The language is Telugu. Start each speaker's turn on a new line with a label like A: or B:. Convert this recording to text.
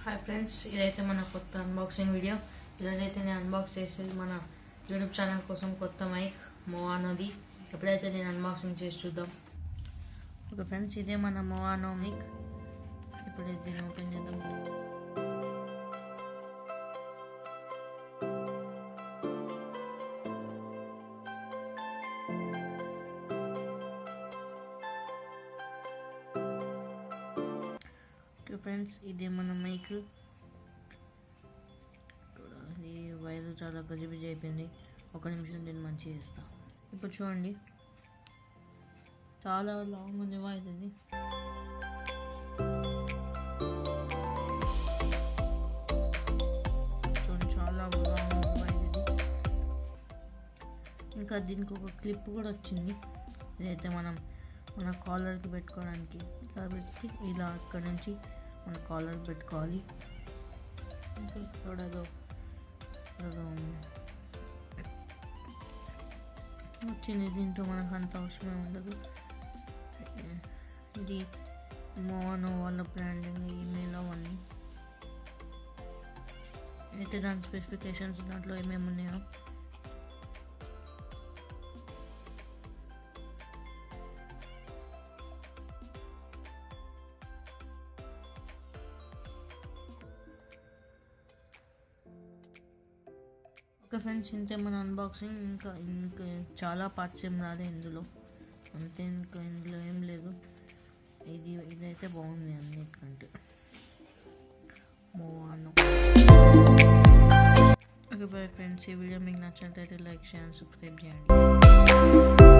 A: హాయ్ ఫ్రెండ్స్, ఇదైతే మన కొత్త అన్బాక్సింగ్ వీడియో. ఈరోజైతే నేను అన్బాక్స్ చేసేది మన యూట్యూబ్ ఛానల్ కోసం కొత్త మైక్ మోవానోది. ఎప్పుడైతే నేను అన్బాక్సింగ్ చేసి చూద్దాం. ఓకే ఫ్రెండ్స్, ఇదే మన మోవానో మైక్. ఇప్పుడైతే దీన్ని ఓపెన్ చేద్దాం. ఫ్రెండ్స్, ఇదే మన మైక్. ఇది వైర్ చాలా గజిబిజి అయిపోయింది. ఒక నిమిషం నేను మంచిగా చేస్తా. ఇప్పుడు చూడండి, చాలా లాంగ్ ఉంది వైర్ ఇది. చూడండి, చాలా లాంగ్ ఉంది వైర్ ఇది. ఇంకా దీనికి ఒక క్లిప్ కూడా వచ్చింది. ఇదైతే మన కాలర్కి పెట్టుకోవడానికి ఇలా పెట్టి ఇలా అక్కడ నుంచి మన కాలర్ పెట్టుకోవాలి. ఇంకా ఇక్కడ వచ్చింది. దీంట్లో మనకు అంత అవసరం ఉండదు. ఇది మోనో వాళ్ళ బ్రాండింగ్, ఈమెయిల్ అవన్నీ అయితే దాని స్పెసిఫికేషన్స్ దాంట్లో ఏమేమి ఉన్నాయో ఓకే ఫ్రెండ్స్, ఇంతే మన అన్బాక్సింగ్. ఇంకా చాలా పార్ట్స్ ఏం రాలేదు ఇందులో, అంతే. ఇంకా ఇందులో ఏం లేదు. ఇదైతే బాగుంది అన్నిటికంటే మోవానో. ఓకే బాయ్ ఫ్రెండ్స్, ఈ వీడియో మీకు నచ్చినట్లయితే లైక్, షేర్, సబ్స్క్రైబ్ చేయండి.